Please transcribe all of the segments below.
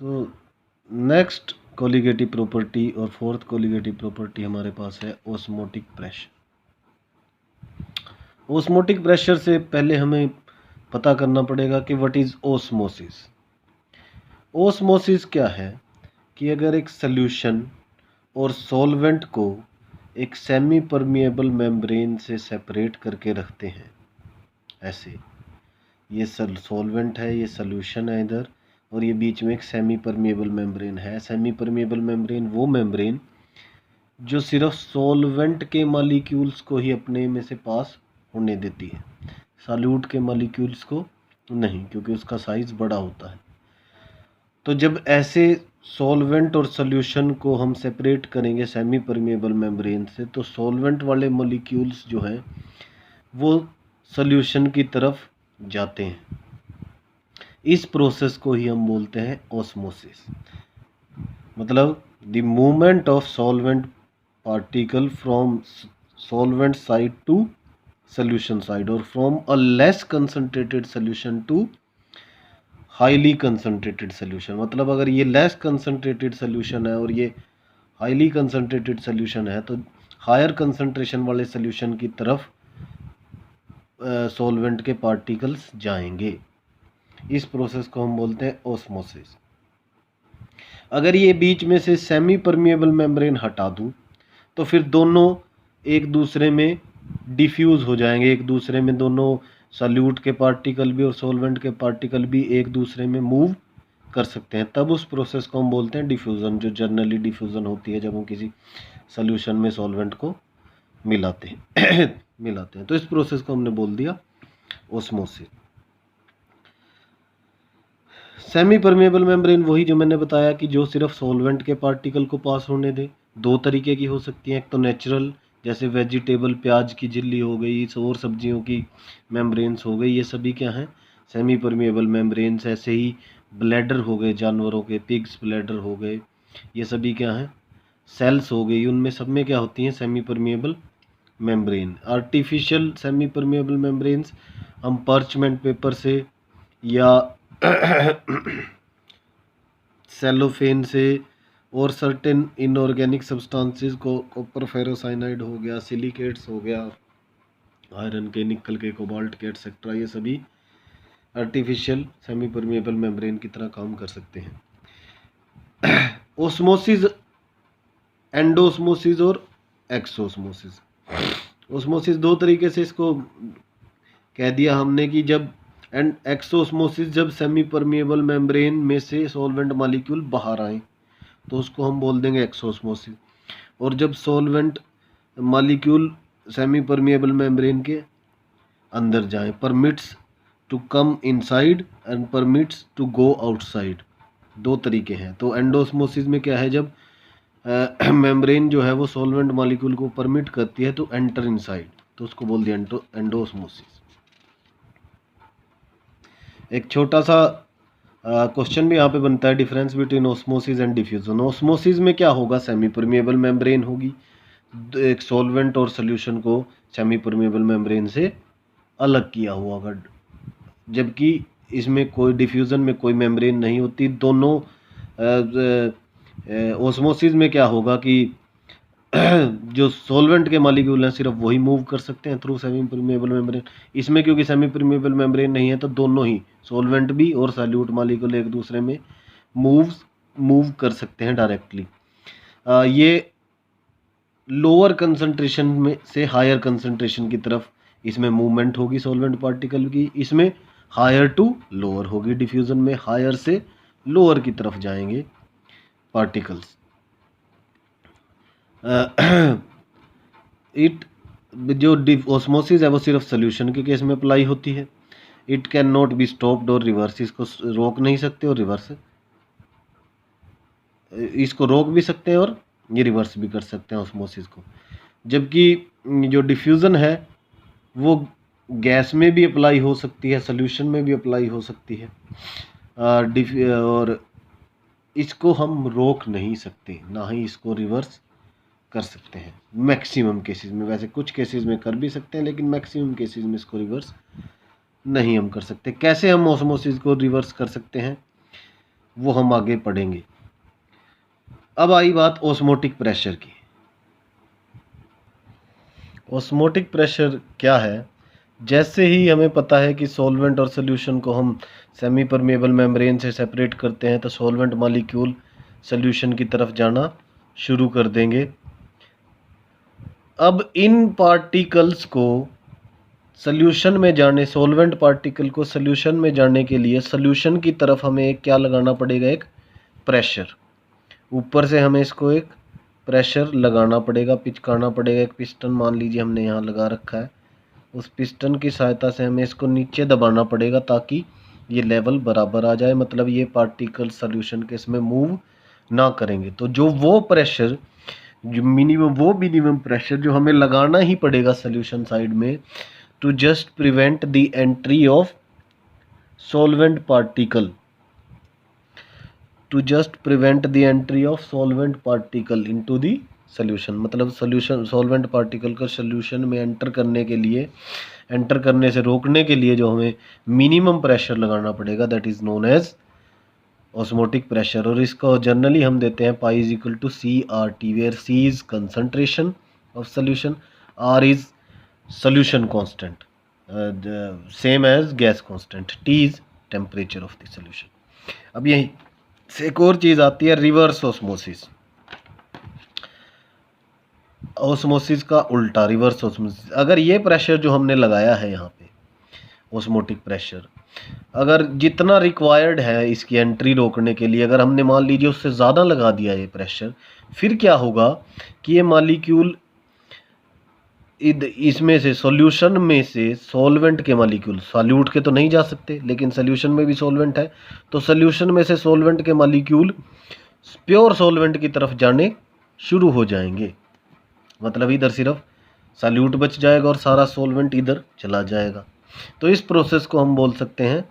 तो next colligative property और fourth colligative property हमारे पास है ऑस्मोटिक प्रेशर। ऑस्मोटिक प्रेशर से पहले हमें पता करना पड़ेगा कि व्हाट इज ऑस्मोसिस। ऑस्मोसिस क्या है कि अगर एक सॉल्यूशन और सॉल्वेंट को एक सेमी परमिएबल मेम्ब्रेन से सेपरेट करके रखते हैं, ऐसे ये सॉल्वेंट है, ये सॉल्यूशन है इधर, और ये बीच में एक सेमी परमिएबल मेम्ब्रेन है। सेमी परमिएबल मेम्ब्रेन वो मेम्ब्रेन जो सिर्फ सॉल्वेंट के मॉलिक्यूल्स को ही अपने में से पास होने देती है, सॉल्यूट के मॉलिक्यूल्स को नहीं, क्योंकि उसका साइज बड़ा होता है। तो जब ऐसे सॉल्वेंट और सॉल्यूशन को हम सेपरेट करेंगे सेमी परमिएबल मेम्ब्रेन से, तो सॉल्वेंट वाले मॉलिक्यूल्स जो हैं वो सॉल्यूशन की तरफ जाते हैं। इस प्रोसेस को ही हम बोलते हैं ऑस्मोसिस। मतलब the movement of solvent particle from solvent side to solution side, और from a less concentrated solution to highly concentrated solution. मतलब अगर ये लेस कंसंट्रेटेड सॉल्यूशन है और ये हाईली कंसंट्रेटेड सॉल्यूशन है, तो हायर कंसंट्रेशन वाले सॉल्यूशन की तरफ सॉल्वेंट के पार्टिकल्स जाएंगे। इस प्रोसेस को हम बोलते हैं ऑस्मोसिस। अगर ये बीच में से सेमी परमिएबल मेम्ब्रेन हटा दूं, तो फिर दोनों एक दूसरे में डिफ्यूज़ हो जाएंगे, एक दूसरे में दोनों सॉल्यूट के पार्टिकल भी और सॉल्वेंट के पार्टिकल भी एक दूसरे में मूव कर सकते हैं। तब उस प्रोसेस को हम बोलते हैं डिफ्यूज़न, जो जनरली डिफ्यूज़न होती है जब हम किसी सॉल्यूशन में सॉल्वेंट को मिलाते हैं। तो इस प्रोसेस को हमने बोल दिया ऑस्मोसिस। सेमी परमिएबल मेम्ब्रेन वही जो मैंने बताया कि जो सिर्फ सॉल्वेंट के पार्टिकल को पास होने दे। दो तरीके की हो सकती हैं, एक तो नेचुरल, जैसे वेजिटेबल, प्याज की झिल्ली हो गई, और सब्जियों की मेम्ब्रेन्स हो गई, ये सभी क्या हैं, सेमी परमिएबल मेम्ब्रेन्स। ऐसे ही ब्लैडर हो गए जानवरों के, पिग्स ब्लैडर हो गए, ये सभी क्या हैं, सेल्स हो गई, उनमें सब में क्या होती हैं, semi permeable membrane. Artificial semi permeable membranes हम पार्चमेंट पेपर से या सेलोफेन से और सर्टेन इनऑर्गेनिक सब्सटेंसेस को, कॉपर फेरोसाइनाइड हो गया, सिलिकेट्स हो गया, आयरन के, निकल के, कोबाल्ट के एक्सेट्रा, ये सभी आर्टिफिशियल सेमी परमिएबल मेम्ब्रेन की तरह काम कर सकते हैं। ओस्मोसिस, एंडोस्मोसिस और एक्सोस्मोसिस। ओस्मोसिस दो तरीके से इसको कह दिया हमने कि जब एंड एक्सोस्मोसिस, जब सेमी परमिएबल मेम्ब्रेन में से सॉल्वेंट मॉलिक्यूल बाहर आए तो उसको हम बोल देंगे एक्सोस्मोसिस। और जब solvent molecule semi permeable membrane के अंदर जाए, permits to come inside and permits to go outside, दो तरीके हैं। तो एंडोस्मोसिस में क्या है, जब मेम्ब्रेन जो है वो सॉल्वेंट मॉलिक्यूल को परमिट करती है तो एंटर इनसाइड, तो उसको बोल दिया एंडोस्मोसिस। एक छोटा सा क्वेश्चन भी यहाँ पे बनता है, difference between osmosis and diffusion. Osmosis में क्या होगा, सेमी परमिएबल मेम्ब्रेन होगी, एक सॉल्वेंट और सॉल्यूशन को सेमी परमिएबल मेम्ब्रेन से अलग किया हुआ होगा, जबकि इसमें कोई डिफ्यूजन में कोई मेम्ब्रेन नहीं होती। दोनों ऑस्मोसिस में क्या होगा कि जो सॉल्वेंट के मॉलिक्यूल हैं सिर्फ वही मूव कर सकते हैं थ्रू सेमी परमिएबल मेम्ब्रेन। इसमें क्योंकि सेमी परमिएबल मेम्ब्रेन नहीं है, तो दोनों ही सॉल्वेंट भी और सॉल्यूट मॉलिक्यूल एक दूसरे में मूव कर सकते हैं डायरेक्टली। ये लोअर कंसंट्रेशन में से हायर कंसंट्रेशन की तरफ इसमें मूवमेंट होगी सॉल्वेंट पार्टिकल की, इसमें हायर टू लोअर होगी। डिफ्यूजन में हायर से लोअर की तरफ जाएंगे पार्टिकल्स। इट जो ऑस्मोसिस है वो सिर्फ सोल्यूशन के केस में अप्लाई होती है। It can not be stopped और रिवर्स, इसको रोक नहीं सकते और रिवर्स इसको रोक भी सकते हैं और ये रिवर्स भी कर सकते हैं ऑस्मोसिस को। जबकि जो डिफ्यूज़न है वो गैस में भी अप्लाई हो सकती है, सोल्यूशन में भी अप्लाई हो सकती है, और इसको हम रोक नहीं सकते, ना ही इसको रिवर्स कर सकते हैं मैक्सिमम केसेस में। वैसे कुछ केसेस में कर भी सकते हैं, लेकिन मैक्सिमम केसेस में इसको रिवर्स नहीं हम कर सकते। कैसे हम ऑस्मोसिस को रिवर्स कर सकते हैं, वो हम आगे पढ़ेंगे। अब आई बात ऑस्मोटिक प्रेशर की। ऑस्मोटिक प्रेशर क्या है? जैसे ही हमें पता है कि सॉल्वेंट और सोल्यूशन को हम सेमी परमेबल मेम्ब्रेन से सेपरेट करते हैं तो सॉल्वेंट मॉलिक्यूल सोल्यूशन की तरफ जाना शुरू कर देंगे। अब इन पार्टिकल्स को सोल्यूशन में जाने, सॉल्वेंट पार्टिकल को सोल्यूशन में जाने के लिए सोल्यूशन की तरफ हमें एक क्या लगाना पड़ेगा? एक प्रेशर। ऊपर से हमें इसको एक प्रेशर लगाना पड़ेगा, पिचकाना पड़ेगा। एक पिस्टन मान लीजिए हमने यहाँ लगा रखा है, उस पिस्टन की सहायता से हमें इसको नीचे दबाना पड़ेगा ताकि ये लेवल बराबर आ जाए, मतलब ये पार्टिकल सोल्यूशन के इसमें मूव ना करेंगे। तो जो वो प्रेशर, जो मिनिमम प्रेशर जो हमें लगाना ही पड़ेगा सोल्यूशन साइड में, to just prevent the entry of solvent particle, to just prevent the entry of solvent particle into the solution. मतलब सोल्यूशन, सॉल्वेंट पार्टिकल का सोल्यूशन में एंटर करने के लिए, एंटर करने से रोकने के लिए जो हमें मिनिमम प्रेशर लगाना पड़ेगा, that is known as osmotic pressure. और इसको जनरली हम देते हैं pi is equal to CRT, where C is concentration of solution, R is solution constant, same as gas constant, T is temperature of the solution. अब यही से एक और चीज़ आती है, रिवर्स ऑस्मोसिस। ऑस्मोसिस का उल्टा, रिवर्स ऑस्मोसिस। अगर ये प्रेशर जो हमने लगाया है यहाँ पे, ऑस्मोटिक प्रेशर, अगर जितना रिक्वायर्ड है इसकी एंट्री रोकने के लिए, अगर हमने मान लीजिए उससे ज़्यादा लगा दिया ये प्रेशर, फिर क्या होगा कि ये मॉलिक्यूल इसमें से, सॉल्यूशन में से सॉल्वेंट के मॉलिक्यूल, सॉल्यूट के तो नहीं जा सकते लेकिन सॉल्यूशन में भी सॉल्वेंट है, तो सॉल्यूशन में से सॉल्वेंट के मॉलिक्यूल प्योर सॉल्वेंट की तरफ जाने शुरू हो जाएंगे। मतलब इधर सिर्फ सॉल्यूट बच जाएगा और सारा सॉल्वेंट इधर चला जाएगा। तो इस प्रोसेस को हम बोल सकते हैं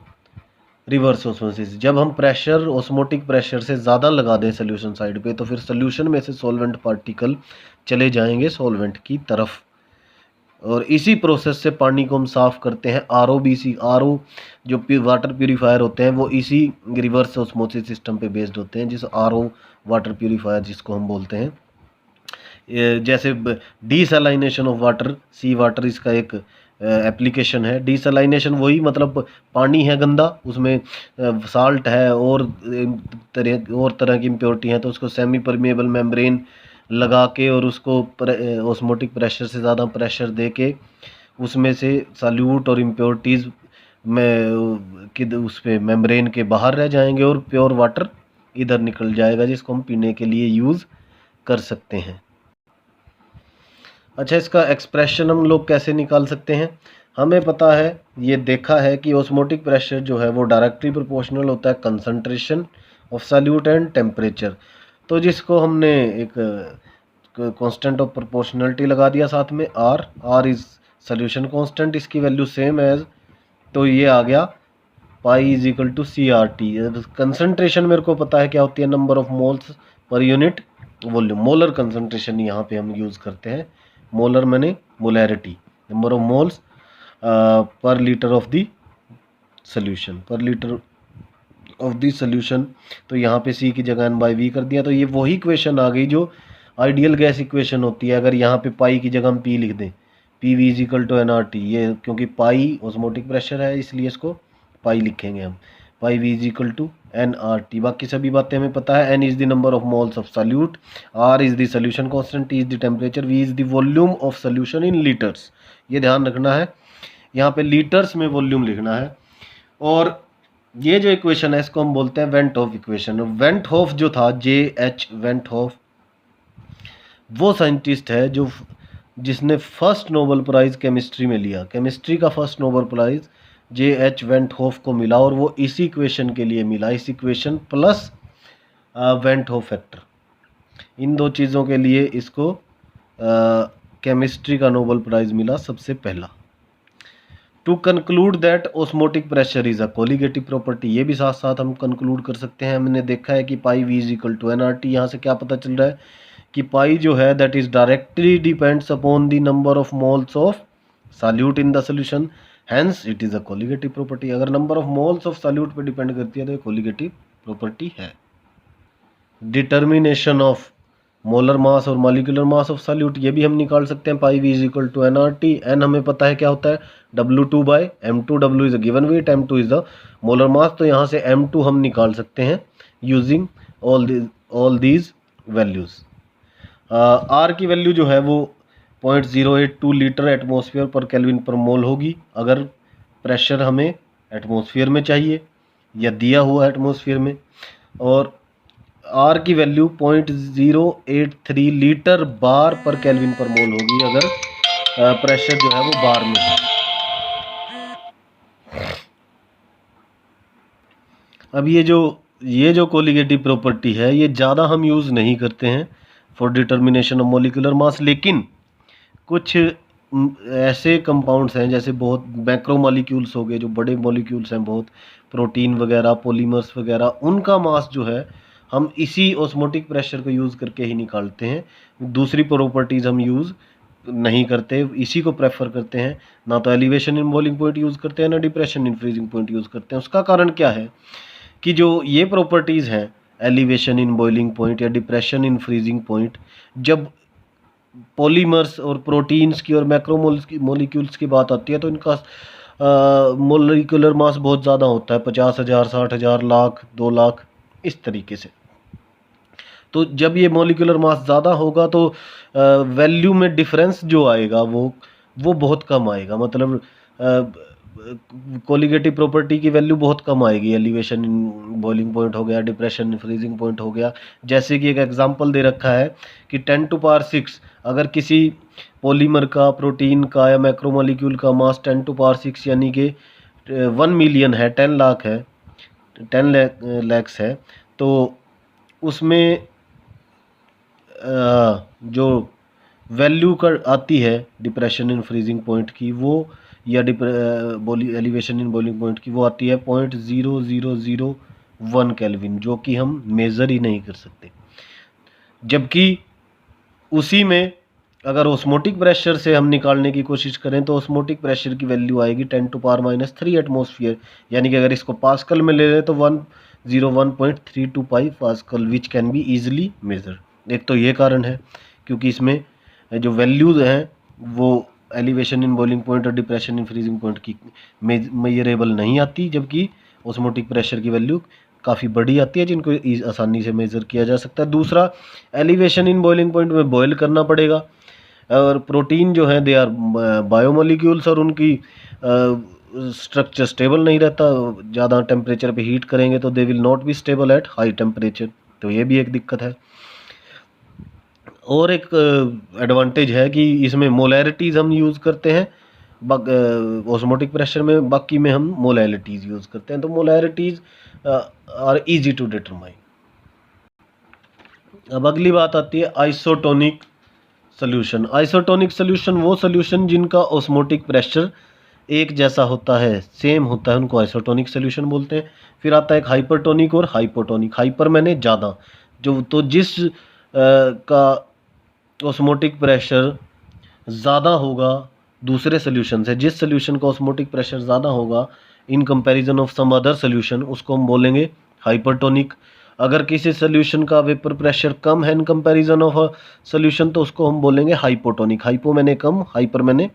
रिवर्स ऑस्मोसिस। जब हम प्रेशर, ऑस्मोटिक प्रेशर से ज़्यादा लगा दें सोल्यूशन साइड पे, तो फिर सोल्यूशन में से सॉल्वेंट पार्टिकल चले जाएंगे सॉल्वेंट की तरफ। और इसी प्रोसेस से पानी को हम साफ़ करते हैं। RO जो वाटर प्यूरीफायर होते हैं वो इसी रिवर्स ऑस्मोसिस सिस्टम पे बेस्ड होते हैं, जिस RO वाटर प्यूरीफायर जिसको हम बोलते हैं। जैसे डीसैलाइनेशन ऑफ वाटर, सी वाटर इसका एक एप्लीकेशन है। डीसैलाइनेशन वही, मतलब पानी है गंदा, उसमें साल्ट है और तरह की इम्प्योरिटी है, तो उसको सेमी परमेबल मेम्ब्रेन लगा के और उसको ऑस्मोटिक प्रेशर से ज़्यादा प्रेशर दे के उसमें से सॉल्यूट और इम्प्योरिटीज़ में उस पे मेम्ब्रेन के बाहर रह जाएंगे और प्योर वाटर इधर निकल जाएगा, जिसको हम पीने के लिए यूज़ कर सकते हैं। अच्छा, इसका एक्सप्रेशन हम लोग कैसे निकाल सकते हैं? हमें पता है, ये देखा है कि ऑस्मोटिक प्रेशर जो है वो डायरेक्टली प्रोपोर्शनल होता है concentration of solute and temperature. तो जिसको हमने एक कांस्टेंट ऑफ प्रोपोर्शनलिटी लगा दिया साथ में, R इज सोल्यूशन कांस्टेंट, इसकी वैल्यू सेम एज, तो ये आ गया pi is equal to CRT। Concentration मेरे को पता है क्या होती है, number of moles per unit volume. Molar concentration यहाँ पे हम यूज़ करते हैं, मोलर मैंने molarity, number of moles per litre of the solution, per litre of the solution. तो यहाँ पे C की जगह N/V कर दिया। तो ये वही इक्वेशन आ गई जो आइडियल गैस इक्वेशन होती है। अगर यहाँ पे पाई की जगह हम P लिख दें, PV is equal to NRT, ये क्योंकि पाई ऑस्मोटिक प्रेशर है इसलिए इसको पाई लिखेंगे हम, pi V is equal to NRT। बाकी सभी बातें हमें पता है। N is the number of moles of solute, R is the solution constant, T is the temperature, V is the volume of solution in litres. ये ध्यान रखना है, यहाँ पे लीटर्स में वॉल्यूम लिखना है। और ये जो इक्वेशन है इसको हम बोलते हैं van't Hoff equation. Van't Hoff जो था, JH वेंट हॉफ, वो साइंटिस्ट है जो जिसने फर्स्ट नोबेल प्राइज़ केमिस्ट्री में लिया। केमिस्ट्री का first Nobel prize JH van't Hoff को मिला और वो इसी इक्वेशन के लिए मिला। इस equation plus van't Hoff factor, इन दो चीज़ों के लिए इसको केमिस्ट्री का नोबेल प्राइज़ मिला सबसे पहला। To conclude that osmotic pressure is a colligative property, ये भी साथ साथ हम कंक्लूड कर सकते हैं। हमने देखा है कि pi V is equal to NRT। यहाँ से क्या पता चल रहा है कि पाई जो है that is directly depends upon the number of moles of solute in the solution, hence it is a colligative property. अगर number of moles of solute पे डिपेंड करती है तो ये कोलिगेटिव प्रॉपर्टी है। डिटर्मिनेशन ऑफ मोलर मास और molecular mass of solute, ये भी हम निकाल सकते हैं। Pi V is equal to nRT। n हमें पता है क्या होता है, W2/m2। W is a given weight, m2 is the molar mass. तो यहाँ से m2 हम निकाल सकते हैं using all these values. R की वैल्यू जो है वो 0.082 लीटर एटमॉस्फेयर पर केल्विन पर मोल होगी अगर प्रेशर हमें एटमॉस्फेयर में चाहिए या दिया हुआ एटमॉस्फेयर में, और R की वैल्यू 0.083 लीटर बार पर केल्विन पर मोल होगी अगर प्रेशर जो है वो बार में है। अब ये जो कोलिगेटिव प्रॉपर्टी है ये ज़्यादा हम यूज़ नहीं करते हैं for determination of molecular mass, लेकिन कुछ ऐसे कंपाउंड्स हैं जैसे बहुत मैक्रो मॉलिक्यूल्स हो गए, जो बड़े मॉलिक्यूल्स हैं बहुत, प्रोटीन वगैरह, पॉलीमर्स वगैरह, उनका मास जो है हम इसी ऑस्मोटिक प्रेशर को यूज़ करके ही निकालते हैं। दूसरी प्रॉपर्टीज़ हम यूज़ नहीं करते, इसी को प्रेफर करते हैं। ना तो elevation in boiling point use करते हैं, ना depression in freezing point use करते हैं। उसका कारण क्या है कि जो ये प्रॉपर्टीज़ हैं एलिवेशन इन बॉइलिंग पॉइंट या डिप्रेशन इन फ्रीजिंग पॉइंट, जब पॉलीमर्स और प्रोटीन्स की और मैक्रोमोलिक्यूल्स की बात आती है तो इनका मोलिकुलर मास बहुत ज़्यादा होता है, 50,000, 60,000, लाख, 2 लाख, इस तरीके से। तो जब ये मोलिकुलर मास ज़्यादा होगा तो वैल्यू में डिफरेंस जो आएगा वो बहुत कम आएगा। मतलब कोलिगेटिव प्रॉपर्टी की वैल्यू बहुत कम आएगी। एलिवेशन इन बॉइलिंग पॉइंट हो गया, डिप्रेशन इन फ्रीजिंग पॉइंट हो गया। जैसे कि एक एग्जांपल दे रखा है कि 10⁶ अगर किसी पॉलीमर का, प्रोटीन का या मैक्रोमोलिक्यूल का मास 10⁶ यानी कि 1 मिलियन है, 10 लाख है, 10 लैक्स है, तो उसमें जो वैल्यू कर आती है डिप्रेशन इन फ्रीजिंग पॉइंट की वो या एलिवेशन इन बॉइलिंग पॉइंट की, वो आती है 0.0001 केल्विन, जो कि हम मेज़र ही नहीं कर सकते। जबकि उसी में अगर ऑस्मोटिक प्रेशर से हम निकालने की कोशिश करें तो ऑस्मोटिक प्रेशर की वैल्यू आएगी 10⁻³ एटमॉस्फेयर, यानी कि अगर इसको पास्कल में ले लें तो 101.325 pascal, which can be easily measure. एक तो ये कारण है क्योंकि इसमें जो वैल्यूज हैं वो एलिवेशन इन बॉइलिंग पॉइंट और डिप्रेशन इन फ्रीजिंग पॉइंट की मेजरेबल नहीं आती, जबकि ऑस्मोटिक प्रेशर की वैल्यू काफ़ी बड़ी आती है जिनको आसानी से मेज़र किया जा सकता है। दूसरा, एलिवेशन इन बॉइलिंग पॉइंट में बॉयल करना पड़ेगा, और प्रोटीन जो है दे आर बायोमोलिक्यूल्स और उनकी स्ट्रक्चर स्टेबल नहीं रहता। ज़्यादा टेम्परेचर पे हीट करेंगे तो they will not be stable at high temperature, तो ये भी एक दिक्कत है। और एक एडवांटेज है कि इसमें मोलैरिटीज़ हम यूज़ करते हैं ऑस्मोटिक प्रेशर में, बाकी में हम मोलैरिटीज़ यूज़ करते हैं, तो मोलैरिटीज़ आर इजी टू डिटरमाइन। अब अगली बात आती है आइसोटोनिक सोल्यूशन। आइसोटोनिक सोल्यूशन वो सोल्यूशन जिनका ऑस्मोटिक प्रेशर एक जैसा होता है, सेम होता है, उनको आइसोटोनिक सोल्यूशन बोलते हैं। फिर आता है एक हाइपरटोनिक और हाइपोटोनिक। हाइपर मैंने ज़्यादा, जो तो जिस का ऑस्मोटिक प्रेशर ज़्यादा होगा दूसरे सोल्यूशन से, जिस सोल्यूशन का ऑस्मोटिक प्रेशर ज़्यादा होगा in comparison of some other solution, उसको हम बोलेंगे हाइपरटोनिक। अगर किसी सोल्यूशन का वेपर प्रेशर कम है इन कंपैरिजन ऑफ अ सोल्यूशन तो उसको हम बोलेंगे हाइपोटोनिक। हाइपो मैंने कम, हाइपर मैंने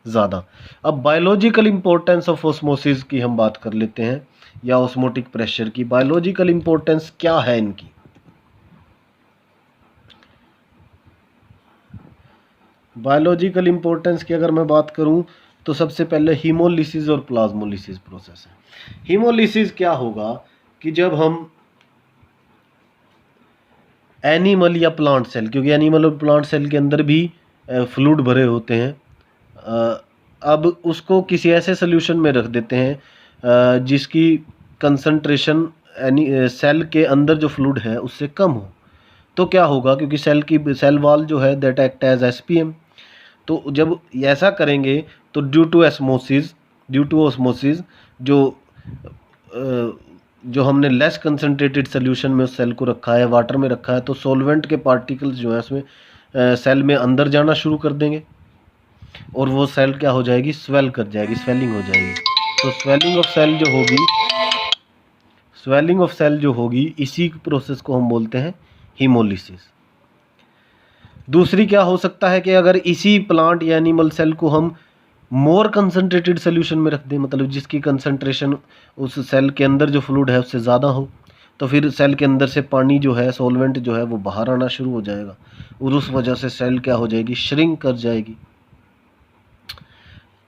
ज़्यादा। अब बायोलॉजिकल इंपॉर्टेंस ऑफ ऑस्मोसिस की हम बात कर लेते हैं, या ऑस्मोटिक प्रेशर की बायोलॉजिकल इंपॉर्टेंस क्या है इनकी। बायोलॉजिकल इंपॉर्टेंस की अगर मैं बात करूं तो सबसे पहले हीमोलिसिस और प्लाज्मोलिसिस प्रोसेस है। हीमोलिसिस क्या होगा कि जब हम एनिमल या प्लांट सेल, क्योंकि एनिमल और प्लांट सेल के अंदर भी फ्लूइड भरे होते हैं, अब उसको किसी ऐसे सोल्यूशन में रख देते हैं जिसकी कंसंट्रेशन सेल के अंदर जो फ्लूइड है उससे कम हो, तो क्या होगा, क्योंकि सेल वाल जो है दैट एक्ट एज एसपीएम, तो जब ऐसा करेंगे तो ड्यू टू ऑस्मोसिस जो हमने लेस कंसनट्रेटेड सोल्यूशन में उस सेल को रखा है, वाटर में रखा है, तो सॉल्वेंट के पार्टिकल्स जो है उसमें सेल में अंदर जाना शुरू कर देंगे और वो सेल क्या हो जाएगी, स्वेल कर जाएगी, स्वेलिंग हो जाएगी। तो स्वेलिंग ऑफ सेल जो होगी, स्वेलिंग ऑफ सेल जो होगी, इसी प्रोसेस को हम बोलते हैं हीमोलिसिस। दूसरी क्या हो सकता है कि अगर इसी प्लांट या एनिमल सेल को हम मोर कंसनट्रेटेड सोल्यूशन में रख दें, मतलब जिसकी कंसनट्रेशन उस सेल के अंदर जो फ्लूइड है उससे ज़्यादा हो, तो फिर सेल के अंदर से पानी जो है, सॉल्वेंट जो है वो बाहर आना शुरू हो जाएगा और उस वजह से सेल क्या हो जाएगी, श्रिंक कर जाएगी।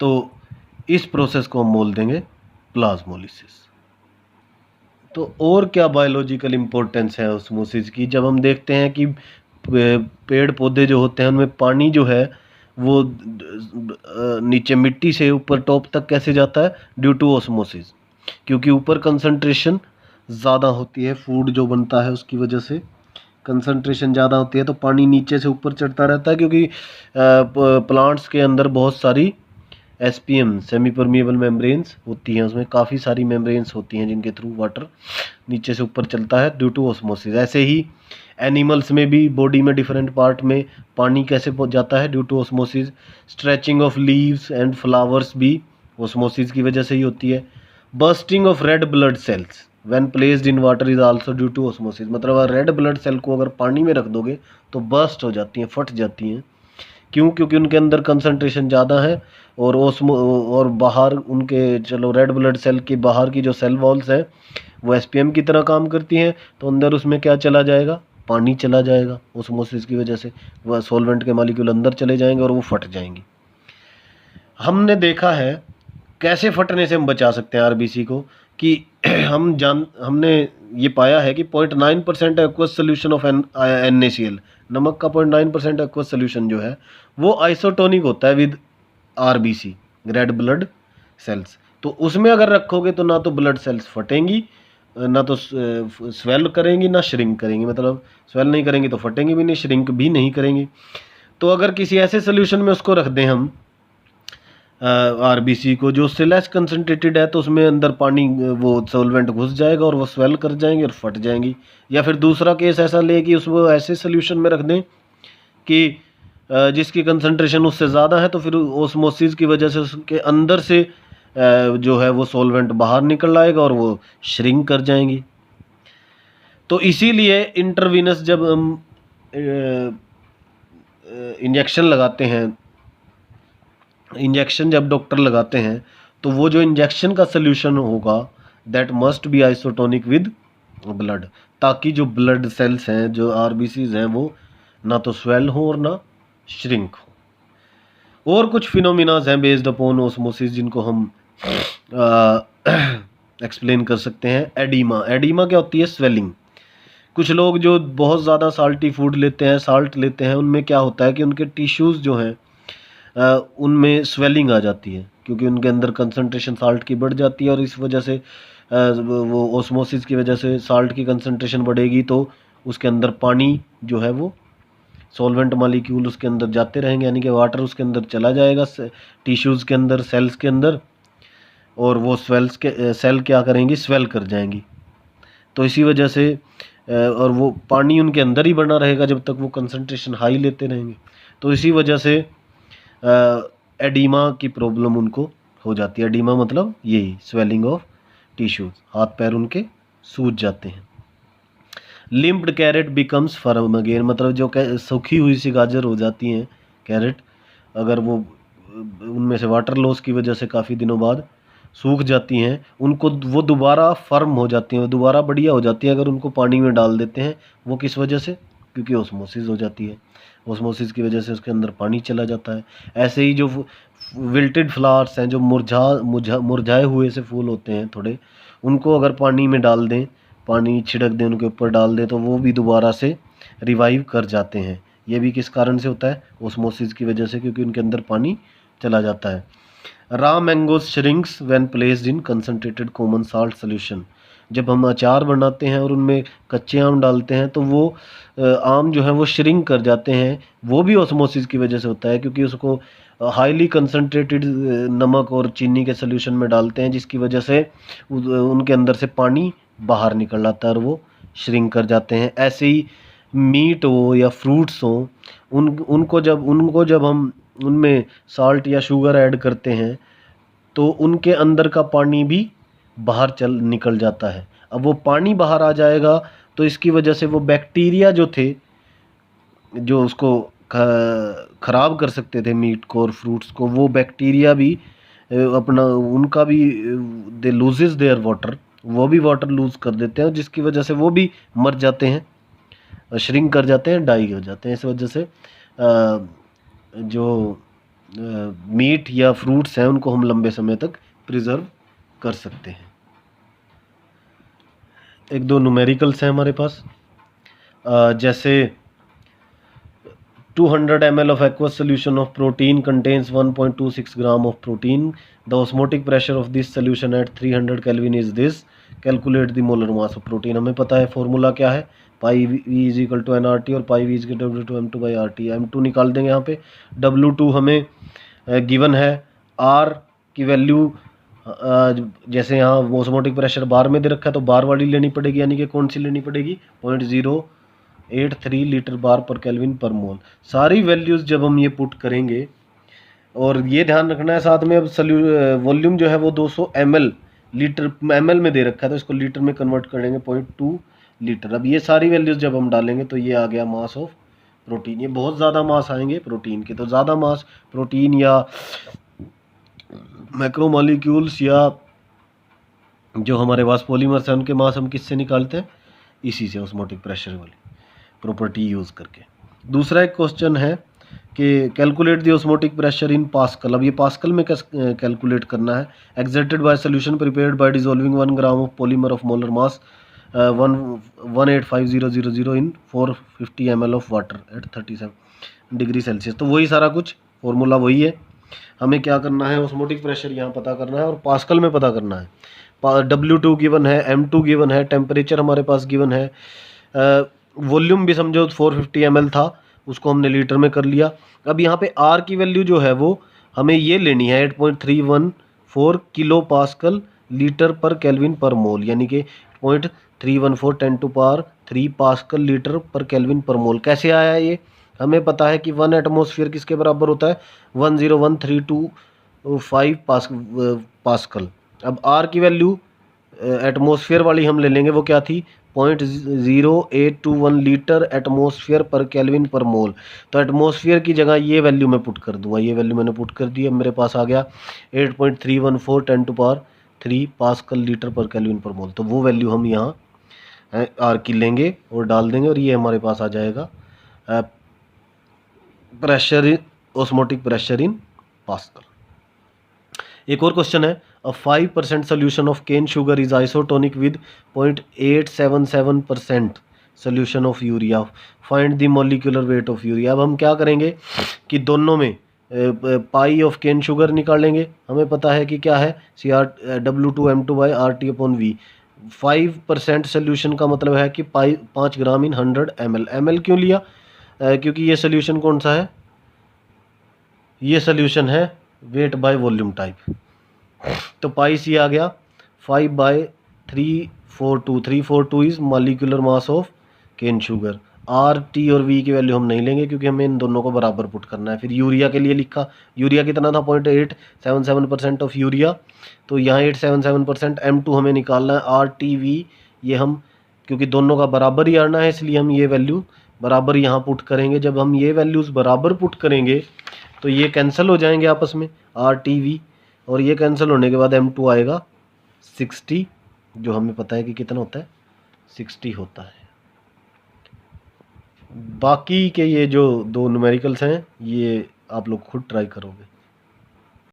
तो इस प्रोसेस को हम बोल देंगे प्लाज्मोलिसिस। तो और क्या बायोलॉजिकल इम्पोर्टेंस है ऑस्मोसिस की, जब हम देखते हैं कि पेड़ पौधे जो होते हैं उनमें पानी जो है वो नीचे मिट्टी से ऊपर टॉप तक कैसे जाता है, ड्यू टू ऑस्मोसिस, क्योंकि ऊपर कंसंट्रेशन ज़्यादा होती है, फूड जो बनता है उसकी वजह से कंसंट्रेशन ज़्यादा होती है, तो पानी नीचे से ऊपर चढ़ता रहता है, क्योंकि प्लांट्स के अंदर बहुत सारी SPM सेमी परमिएबल मेम्ब्रेन्स होती हैं, उसमें काफ़ी सारी मेम्ब्रेन्स होती हैं जिनके थ्रू वाटर नीचे से ऊपर चलता है ड्यू टू ऑस्मोसिस। ऐसे ही एनिमल्स में भी बॉडी में डिफरेंट पार्ट में पानी कैसे पहुंच जाता है, due to osmosis. Stretching of leaves and flowers भी ऑस्मोसिस की वजह से ही होती है। Bursting of red blood cells when placed in water is also due to osmosis, मतलब रेड ब्लड सेल को अगर पानी में रख दोगे तो बर्स्ट हो जाती हैं, फट जाती हैं। क्यों? क्योंकि उनके अंदर कंसंट्रेशन ज़्यादा है और बाहर उनके, चलो रेड ब्लड सेल के बाहर की जो सेल वॉल्स हैं वो SPM की तरह काम करती हैं, तो अंदर उसमें क्या चला जाएगा, पानी चला जाएगा। ऑस्मोसिस की वजह से वह सॉल्वेंट के मॉलिक्यूल अंदर चले जाएंगे और वो फट जाएंगी। हमने देखा है कैसे फटने से हम बचा सकते हैं RBC को, कि हमने ये पाया है कि 0.9% एक्वस सोल्यूशन ऑफ NaCl, नमक का 0.9% एक्वस सोल्यूशन जो है वो आइसोटोनिक होता है with RBC, red blood sales. तो उसमें अगर रखोगे तो ना तो ब्लड सेल्स फटेंगी, ना तो स्वेल करेंगी, ना श्रिंक करेंगी, मतलब स्वेल नहीं करेंगी तो फटेंगी भी नहीं, श्रिंक भी नहीं करेंगी। तो अगर किसी ऐसे सोल्यूशन में उसको रख दें हम RBC को जो उससे लेस कंसनट्रेटेड है, तो उसमें अंदर पानी वो सॉल्वेंट घुस जाएगा और वो स्वेल कर जाएंगे और फट जाएंगी। या फिर दूसरा केस ऐसा ले कि उसको ऐसे सोल्यूशन में रख दें कि जिसकी कंसंट्रेशन उससे ज़्यादा है, तो फिर ऑस्मोसिस की वजह से उसके अंदर से जो है वो सॉल्वेंट बाहर निकल आएगा और वो श्रिंक कर जाएंगी। तो इसीलिए इंटरवीनस जब हम इंजेक्शन लगाते हैं, इंजेक्शन जब डॉक्टर लगाते हैं, तो वो जो इंजेक्शन का सोल्यूशन होगा that must be isotonic with blood, ताकि जो ब्लड सेल्स हैं, जो RBCs हैं, वो ना तो स्वेल हो और ना श्रिंक हो। और कुछ फिनोमिनाज हैं बेस्ड अपॉन ऑस्मोसिस जिनको हम एक्सप्लेन कर सकते हैं। एडिमा, एडिमा क्या होती है, स्वेलिंग। कुछ लोग जो बहुत ज़्यादा साल्टी फूड लेते हैं, साल्ट लेते हैं, उनमें क्या होता है कि उनके टिश्यूज़ जो हैं उनमें स्वेलिंग आ जाती है, क्योंकि उनके अंदर कंसंट्रेशन साल्ट की बढ़ जाती है और इस वजह से वो ऑस्मोसिस की वजह से साल्ट की कंसंट्रेशन बढ़ेगी, तो उसके अंदर पानी जो है वो सॉल्वेंट मॉलिक्यूल उसके अंदर जाते रहेंगे, यानी कि वाटर उसके अंदर चला जाएगा टिश्यूज़ के अंदर, सेल्स के अंदर, और वो सेल क्या करेंगी, स्वेल कर जाएंगी। तो इसी वजह से और वो पानी उनके अंदर ही बना रहेगा जब तक वो कंसंट्रेशन हाई लेते रहेंगे, तो इसी वजह से एडिमा की प्रॉब्लम उनको हो जाती है। एडिमा मतलब यही स्वेलिंग ऑफ टिश्यूज, हाथ पैर उनके सूज जाते हैं। लिम्प्ड कैरेट बिकम्स फर्म अगेन, मतलब जो सूखी हुई सी गाजर हो जाती हैं कैरेट, अगर वो उनमें से वाटर लॉस की वजह से काफ़ी दिनों बाद सूख जाती हैं, उनको वो दोबारा फर्म हो जाती हैं, दोबारा बढ़िया हो जाती हैं अगर उनको पानी में डाल देते हैं। वो किस वजह से? क्योंकि ऑस्मोसिस हो जाती है, ऑस्मोसिस की वजह से उसके अंदर पानी चला जाता है। ऐसे ही जो विल्टेड फ्लावर्स हैं, जो मुरझाए हुए से फूल होते हैं थोड़े, उनको अगर पानी में डाल दें, पानी छिड़क दें, उनके ऊपर डाल दें, तो वो भी दोबारा से रिवाइव कर जाते हैं। ये भी किस कारण से होता है? ऑस्मोसिस की वजह से, क्योंकि उनके अंदर पानी चला जाता है। Raw mangoes shrinks when placed in concentrated common salt solution, जब हम अचार बनाते हैं और उनमें कच्चे आम डालते हैं तो वो आम जो है वो श्रिंक कर जाते हैं। वो भी ऑस्मोसिस की वजह से होता है, क्योंकि उसको हाईली कंसंट्रेटेड नमक और चीनी के सोल्यूशन में डालते हैं, जिसकी वजह से उनके अंदर से पानी बाहर निकल आता है और वो श्रिंक कर जाते हैं। ऐसे ही मीट हो या फ्रूट्स हो, उनको जब हम उनमें साल्ट या शुगर ऐड करते हैं तो उनके अंदर का पानी भी बाहर निकल जाता है। अब वो पानी बाहर आ जाएगा तो इसकी वजह से वो बैक्टीरिया जो थे, जो उसको ख़राब कर सकते थे मीट को और फ्रूट्स को, वो बैक्टीरिया भी अपना उनका भी दे लूजेस देयर वाटर, वो भी वाटर लूज़ कर देते हैं, जिसकी वजह से वो भी मर जाते हैं, श्रिंक कर जाते हैं, डाई हो जाते हैं। इस वजह से जो मीट या फ्रूट्स हैं उनको हम लंबे समय तक प्रिजर्व कर सकते हैं। एक दो न्यूमेरिकल्स हैं हमारे पास, जैसे 200 ml of aqueous solution of protein contains 1.26 gram of protein. The osmotic pressure of this solution at 300 Kelvin is this. Calculate the molar mass of protein. हमें पता है फॉर्मूला क्या है, pi V is equal to N R T और pi V is equal to two M2 by R T. M2 निकाल देंगे यहाँ पे, W2 हमें गिवन है, R की वैल्यू जैसे यहाँ ऑस्मोटिक प्रेशर बार में दे रखा है तो बार वाली लेनी पड़ेगी, यानी कि कौन सी लेनी पड़ेगी, 0.083 लीटर बार पर केल्विन पर मोल। सारी वैल्यूज़ जब हम ये पुट करेंगे, और ये ध्यान रखना है साथ में, अब वॉल्यूम जो है वो 200 ml लीटर ml में दे रखा है, तो इसको लीटर में कन्वर्ट करेंगे 0.2 लीटर। अब ये सारी वैल्यूज़ जब हम डालेंगे तो ये आ गया मास ऑफ प्रोटीन। ये बहुत ज़्यादा मास आएंगे प्रोटीन के, तो ज़्यादा मास प्रोटीन या मैक्रोमोलिक्यूल्स या जो हमारे पास पॉलीमर्स हैं उनके मास हम किससे निकालते हैं, इसी से, ऑस्मोटिक प्रेशर वाली प्रॉपर्टी यूज़ करके। दूसरा एक क्वेश्चन है कि calculate the osmotic pressure in pascal. अब ये पास्कल में कैलकुलेट करना है। Exerted by solution prepared by dissolving 1 gram of polymer of molar mass 1185000 in 450 ml of water at 37 degree Celsius. तो वही सारा कुछ फॉर्मूला वही है। हमें क्या करना है, ऑस्मोटिक प्रेशर यहाँ पता करना है और पास्कल में पता करना है। W2 गिवन है, M2 गिवन है, टेम्परेचर हमारे पास गिवन है, वॉल्यूम भी समझो 450 ml था, उसको हमने लीटर में कर लिया। अब यहाँ पे R की वैल्यू जो है वो हमें ये लेनी है 8.314 kilo pascal litre per kelvin per mole, यानी कि 0.314 10 to power 3 pascal litre per kelvin per mole. कैसे आया ये, हमें पता है कि 1 एटमॉस्फेयर किसके बराबर होता है, 101,325 पास्कल। अब R की वैल्यू एटमॉस्फेयर वाली हम ले लेंगे, वो क्या थी, 0.0821 लीटर एटमॉस्फेयर पर केल्विन पर मोल। तो एटमॉस्फेयर की जगह ये वैल्यू मैं पुट कर दूंगा, ये वैल्यू मैंने पुट कर दी। अब मेरे पास आ गया 8.314 10 to power 3 pascal litre per kelvin per mole. तो वो वैल्यू हम यहाँ R की लेंगे और डाल देंगे, और ये हमारे पास आ जाएगा pressure, osmotic pressure in pascal. एक और क्वेश्चन है, a 5% solution of cane sugar is isotonic with 0.877% solution of urea, find the molecular weight of urea. अब हम क्या करेंगे कि दोनों में पाई ऑफ केन शुगर निकालेंगे। हमें पता है कि क्या है, CR W2M2/RT/V। 5% सोल्यूशन का मतलब है कि 5 ग्राम इन 100 ml। ml क्यों लिया, क्योंकि ये सोल्यूशन कौन सा है, ये सोल्यूशन है वेट बाय वॉल्यूम टाइप। तो पाई सी आ गया 5/342। 342 is molecular mass of cane sugar. R T और V की वैल्यू हम नहीं लेंगे क्योंकि हमें इन दोनों को बराबर पुट करना है। फिर यूरिया के लिए लिखा, यूरिया कितना था, 0.877% ऑफ यूरिया, तो यहाँ 877%। M2 हमें निकालना है, R T V ये हम, क्योंकि दोनों का बराबर ही आना है इसलिए हम ये वैल्यू बराबर यहाँ पुट करेंगे। जब हम ये वैल्यूज़ बराबर पुट करेंगे तो ये कैंसिल हो जाएंगे आपस में, R T V, और ये कैंसिल होने के बाद M2 आएगा 60, जो हमें पता है कि कितना होता है, 60 होता है। बाकी के ये जो दो न्यूमेरिकल्स हैं ये आप लोग खुद ट्राई करोगे।